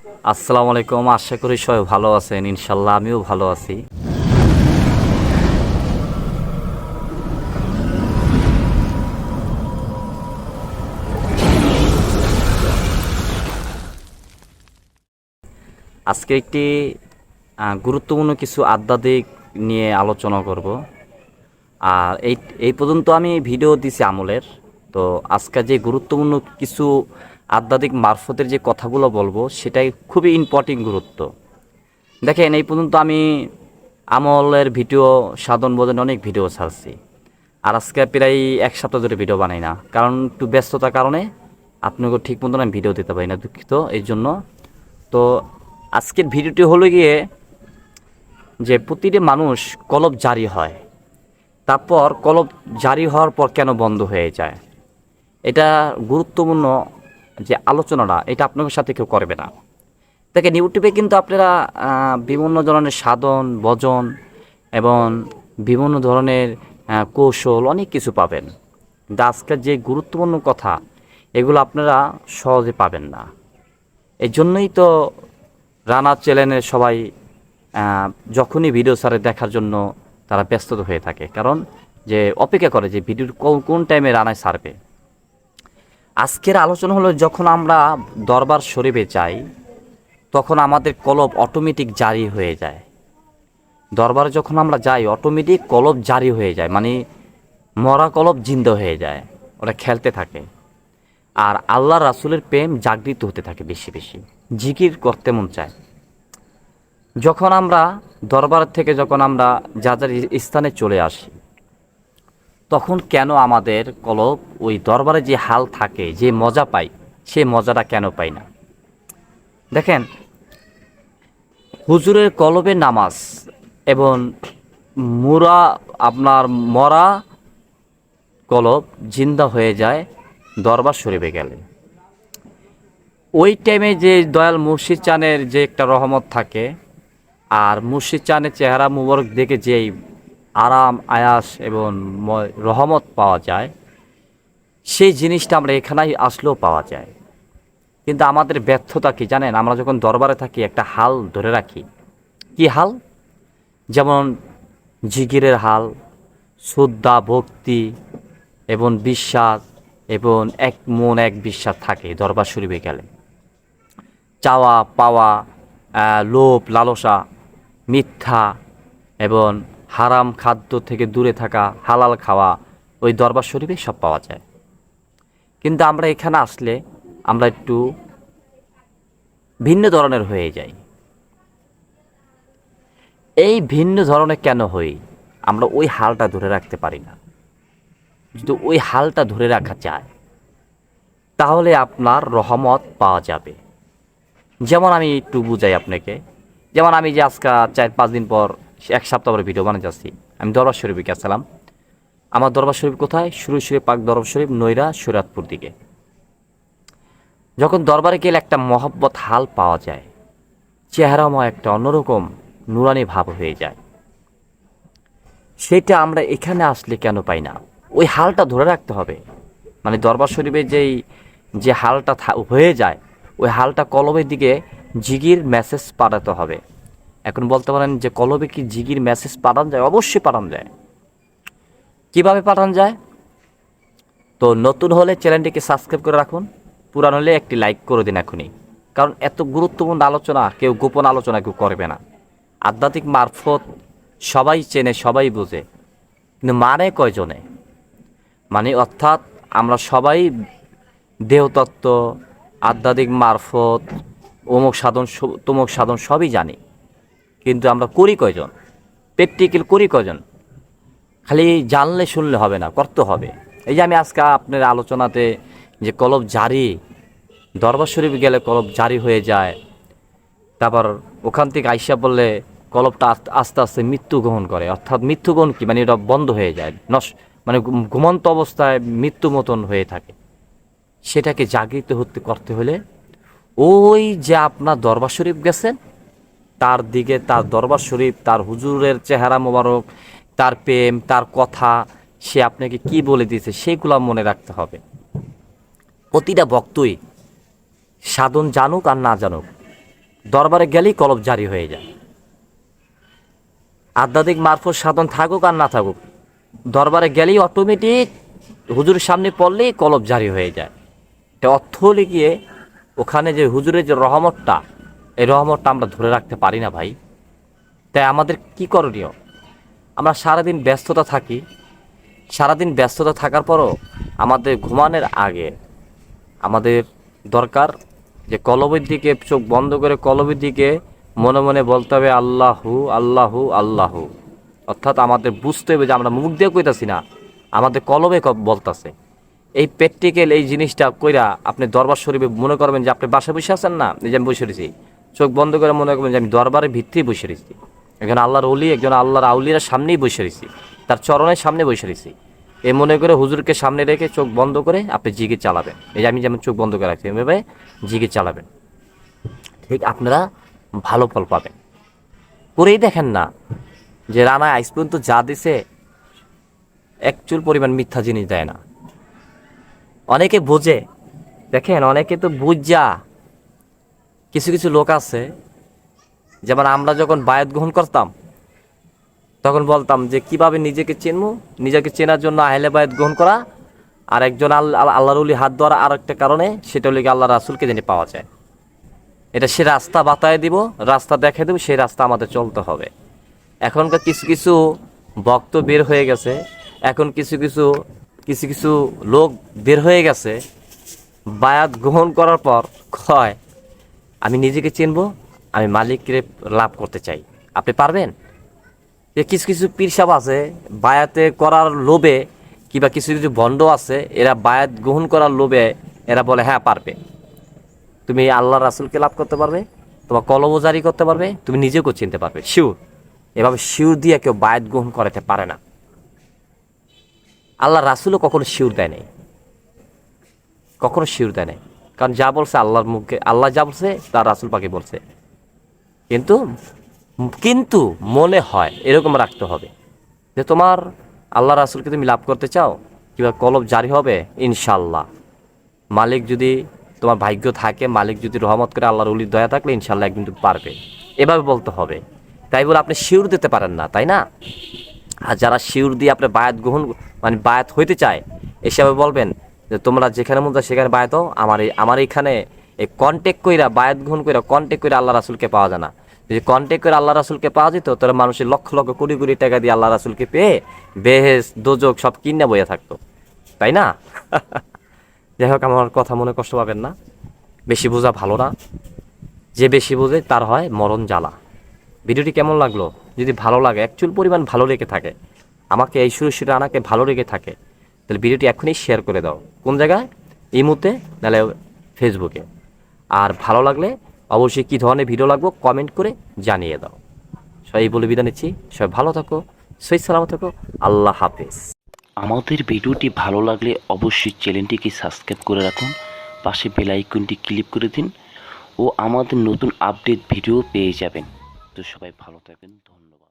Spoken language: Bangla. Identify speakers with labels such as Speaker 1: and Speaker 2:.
Speaker 1: আসসালামু আলাইকুম। আশা করি সবাই ভালো আছেন। ইনশাল্লাহ আমিও ভালো আছি। আজকে একটি গুরুত্বপূর্ণ কিছু আধ্যাত্মিক নিয়ে আলোচনা করব। আর এই পর্যন্ত আমি ভিডিও দিছি আমলের। তো আজকে যে গুরুত্বপূর্ণ কিছু আধ্যাত্মিক মারফতের যে কথাগুলো বলবো সেটাই খুবই ইম্পর্টেন্ট গুরুত্ব। দেখেন, এই পর্যন্ত আমি আমলের ভিডিও, সাধন ভোজনের অনেক ভিডিও ছাড়ছি। আর আজকে প্রায় এক সপ্তাহ ধরে ভিডিও বানাই না, কারণ একটু ব্যস্ততার কারণে আপনাকে ঠিক মতন আমি ভিডিও দিতে পারি না, দুঃখিত এই জন্য। তো আজকের ভিডিওটি হলো গিয়ে যে প্রতিটি মানুষ কলব জারি হয়, তারপর কলব জারি হওয়ার পর কেন বন্ধ হয়ে যায়, এটা গুরুত্বপূর্ণ যে আলোচনাটা, এটা আপনাদের সাথে কেউ করবে না। দেখেন, ইউটিউবে কিন্তু আপনারা বিভিন্ন ধরনের সাধন ভজন এবং বিভিন্ন ধরনের কৌশল অনেক কিছু পাবেন, কিন্তু আজকের যে গুরুত্বপূর্ণ কথা এগুলো আপনারা সহজে পাবেন না। এই জন্যই তো রানা চ্যানেলের সবাই যখনই ভিডিও ছাড়ে দেখার জন্য তারা ব্যস্ত হয়ে থাকে, কারণ যে অপেক্ষা করে যে ভিডিওর কোন টাইমে রানায় ছাড়বে। আজকের আলোচনা হলো, যখন আমরা দরবার শরীফে যাই তখন আমাদের কলব অটোমেটিক জারি হয়ে যায়। দরবারে যখন আমরা যাই অটোমেটিক কলব জারি হয়ে যায়, মানে মরা কলব জিন্দা হয়ে যায়, ওরা খেলতে থাকে। আর আল্লাহ রাসূলের প্রেম জাগৃত হতে থাকে বেশি বেশি, জিকির করতে মন চায়। যখন আমরা দরবার থেকে যখন আমরা যার স্থানে চলে আসি, তখন কেন আমাদের কলব ওই দরবারে যে হাল থাকে, যে মজা পাই, সেই মজাটা কেন পাই না? দেখেন, হুজুরের কলবে নামাজ এবং মরা কলব জিন্দা হয়ে যায় দরবার শরীফে গেলে। ওই টাইমে যে দয়াল মুর্শিদ চানের যে একটা রহমত থাকে, আর মুর্শিদ চানের চেহারা মুবারক দেখে যেই আরাম আয়াস এবং রহমত পাওয়া যায়, সেই জিনিসটা আমরা এখানেই আসলেও পাওয়া যায়। কিন্তু আমাদের ব্যর্থতা কি জানেন? আমরা যখন দরবারে থাকি একটা হাল ধরে রাখি। কি হাল? যেমন জিকিরের হাল, শ্রদ্ধা ভক্তি এবং বিশ্বাস, এবং এক মন এক বিশ্বাস থাকে দরবার শরীফে গেলে। চাওয়া পাওয়া, লোভ লালসা, মিথ্যা এবং হারাম খাদ্য থেকে দূরে থাকা, হালাল খাওয়া, ওই দরবার শরীফে সব পাওয়া যায়। কিন্তু আমরা এখানে আসলে আমরা একটু ভিন্ন ধরনের হয়ে যাই। এই ভিন্ন ধরনের কেন হই? আমরা ওই হালটা ধরে রাখতে পারি না। যদি ওই হালটা ধরে রাখা যায়, তাহলে আপনার রহমত পাওয়া যাবে। যেমন আমি একটু বুঝাই আপনাকে। যেমন আমি যে আজকে 4-5 দিন পর, এক সপ্তাহ পরে ভিডিও বানিয়ে যাচ্ছি, আমি দরবার শরীফে গেছিলাম। আমার দরবার শরীফ কোথায়? সুরে পাক দরবার শরীফ, নৈরা, শরীয়তপুর দিকে। যখন দরবারে গেলে একটা মহব্বত হাল পাওয়া যায়, চেহারাময় একটা অন্যরকম নুরানি ভাব হয়ে যায়। সেটা আমরা এখানে আসলে কেন পাই না? ওই হালটা ধরে রাখতে হবে। মানে দরবার শরীফে যে হালটা হয়ে যায়, ওই হালটা কলবের দিকে জিগির মেসেজ পাঠাতে হবে। এখন বলতে পারেন যে কলবে কি জিগির মেসেজ পাঠানো যায়? অবশ্যই পাঠানো যায়। কিভাবে পাঠানো যায়? তো নতুন হলে চ্যানেলটিকে সাবস্ক্রাইব করে রাখুন, পুরান হলে একটি লাইক করে দিন এখনই। কারণ এত গুরুত্বপূর্ণ আলোচনা কেউ গোপন আলোচনা কেউ করবে না। আধ্যাত্মিক মারফত সবাই চেনে, সবাই বোঝে, কিন্তু মানে কয়জনে? মানে অর্থাৎ আমরা সবাই দেহতত্ত্ব, আধ্যাত্মিক মারফত, অমুক সাধন তমুক সাধন সবই জানি, কিন্তু আমরা করি কয়জন? প্র্যাকটিক্যাল করি কয়জন? খালি জানলে শুনলে হবে না, করতে হবে। এই যে আমি আজকে আপনার আলোচনাতে যে কলব জারি, দরবার শরীফ গেলে কলব জারি হয়ে যায়, তারপর ওখান থেকে আইসা বললে কলবটা আস্তে আস্তে মৃত্যু গ্রহণ করে। অর্থাৎ মৃত্যু গ্রহণ কি? মানে এটা বন্ধ হয়ে যায়, মানে ঘুমন্ত অবস্থায় মৃত্যু মতন হয়ে থাকে। সেটাকে জাগৃত করতে হলে ওই যে আপনার দরবার শরীফ গেছেন, তার দিকে, তার দরবার শরীফ, তার হুজুরের চেহারা মোবারক, তার প্রেম, তার কথা, সে আপনাকে কি বলে দিয়েছে, সেগুলো মনে রাখতে হবে। প্রতিটা ভক্তই সাধন জানুক আর না জানুক, দরবারে গেলেই কলব জারি হয়ে যায়। আধ্যাত্মিক মারফত সাধন থাকুক আর না থাকুক, দরবারে গেলেই অটোমেটিক হুজুরের সামনে পড়লেই কলব জারি হয়ে যায়। এটা অর্থ হলে গিয়ে ওখানে যে হুজুরের যে রহমতটা, এই রহমতটা আমরা ধরে রাখতে পারি না ভাই। তাই আমাদের কি করণীয়? আমরা সারাদিন ব্যস্ততা থাকি, সারাদিন ব্যস্ততা থাকার পরও আমাদের ঘুমানোর আগে আমাদের দরকার যে কলবের দিকে চোখ বন্ধ করে কলবের দিকে মনে মনে বলতে হবে আল্লাহু আল্লাহু আল্লাহু। অর্থাৎ আমাদের বুঝতে হবে যে আমরা মুখ দিয়ে কইতাছি না, আমাদের কলবে বলতাছে। এই প্র্যাকটিক্যাল এই জিনিসটা কইরা আপনি দরবার শরীফে মনে করবেন যে আপনি বাসায় বসে আছেন না, এই যে আমি বসে রয়েছি, চোখ বন্ধ করে মনে করবেন যে আমি দরবারের ভিতরেই বসে রয়েছি, একজন আল্লাহর অলি, একজন আল্লাহর আউলিয়ার সামনেই বসে রয়েছি, তার চরণের সামনে বসে রয়েছি। এ মনে করে হুজুরকে সামনে রেখে চোখ বন্ধ করে আপনি জিকির চালাবেন। এই যে আমি যেমন চোখ বন্ধ করে রাখছি, এভাবে জিকির চালাবেন, ঠিক আপনারা ভালো ফল পাবেন। করেই দেখেন না যে রানা আইস পর্যন্ত যা দিছে এক চুল পরিমাণ মিথ্যা জিনিস দেয় না। অনেকে বোঝে, দেখেন অনেকে তো বুঝা, কিছু কিছু লোক আছে, যেমন আমরা যখন বায়াত গ্রহণ করতাম তখন বলতাম যে কিভাবে নিজেকে চিনবো, নিজেকে চেনার জন্য আহলে বায়াত গ্রহণ করা আর একজন আল্লাহর ওলি হাত ধরা, আর একটা কারণে সেটা হলে আল্লাহ রাসুলকে জেনে পাওয়া যায়। এটা সে রাস্তা বাতায় দিব, রাস্তা দেখাই দেবো, সেই রাস্তা আমাদের চলতে হবে। এখনকার কিছু কিছু ভক্ত বের হয়ে গেছে, এখন কিছু কিছু কিছু কিছু লোক বের হয়ে গেছে, বায়াত গ্রহণ করার পর কয় আমি নিজেকে চিনবো, আমি মালিককে লাভ করতে চাই। আপনি পারবেন? যে কিছু কিছু পীরসাব আছে বায়াতে করার লোভে, কিংবা কিছু কিছু ভণ্ড আছে এরা বায়াত গ্রহণ করার লোভে এরা বলে হ্যাঁ পারবে, তুমি আল্লাহ রাসুলকে লাভ করতে পারবে, তোমার কলবও জারি করতে পারবে, তুমি নিজেকেও চিনতে পারবে শিওর। এভাবে শিওর দিয়ে কেউ বায়াত গ্রহণ করাতে পারে না। আল্লাহ রাসুলও কখনো শিওর দেয় নাই, কখনো শিওর দেয় নাই, কারণ যা বলছে আল্লাহর মুখে, আল্লাহ যা বলছে তার রাসুল পাকে বলছে। কিন্তু কিন্তু মনে হয় এরকম রাখতে হবে যে তোমার আল্লাহ রাসুলকে তুমি লাভ করতে চাও, কিংবা কলব জারি হবে ইনশাল্লাহ। মালিক যদি তোমার ভাগ্য থাকে, মালিক যদি রহমত করে, আল্লাহর ওলির দয়া থাকলে ইনশাল্লাহ একদিন তুমি পারবে, এভাবে বলতে হবে। তাই বলে আপনি শিওর দিতে পারেন না, তাই না? আর যারা শিওর দিয়ে আপনার বায়াত গ্রহণ মানে বায়াত হইতে চায়, এসবে বলবেন যে তোমরা যেখানে মন চায় সেখানে বায়াত হও, আমার এইখানে এই কন্ট্যাক্ট কইরা বায়াত গ্রহণ কইরা কন্ট্যাক্ট করে আল্লাহ রাসুলকে পাওয়া যায় না। যদি কন্ট্যাক্ট করে আল্লাহ রাসুলকে পাওয়া যেত তাহলে মানুষের লক্ষ লক্ষ কোটি কোটি টাকা দিয়ে আল্লাহ রাসুলকে পেয়ে বেহেশত দোজখ সব কিনে বইয়া থাকতো, তাই না? যাই হোক, আমার কথা মনে কষ্ট পাবেন না, বেশি বোঝা ভালো না, যে বেশি বোঝে তার হয় মরণ জ্বালা। ভিডিওটি কেমন লাগলো? যদি ভালো লাগে, একচুল পরিমাণ ভালো লেগে থাকে, আমাকে এই সুরে আনাকে ভালো লেগে থাকে, তাহলে ভিডিওটি এখনই শেয়ার করে দাও। কোন জায়গায়? ইমোতে, নাহলে ফেসবুকে। আর ভালো লাগলে অবশ্যই কী ধরনের ভিডিও লাগবে কমেন্ট করে জানিয়ে দাও। সবাই বলে বিদায় নিচ্ছি, সবাই ভালো থাকো, সহি সালামত থাকো, আল্লাহ হাফেজ।
Speaker 2: আমাদের ভিডিওটি ভালো লাগলে অবশ্যই চ্যানেলটিকে সাবস্ক্রাইব করে রাখুন, পাশে বেল আইকনটি ক্লিক করে দিন ও আমাদের নতুন আপডেট ভিডিও পেয়ে যাবেন। তো সবাই ভালো থাকবেন, ধন্যবাদ।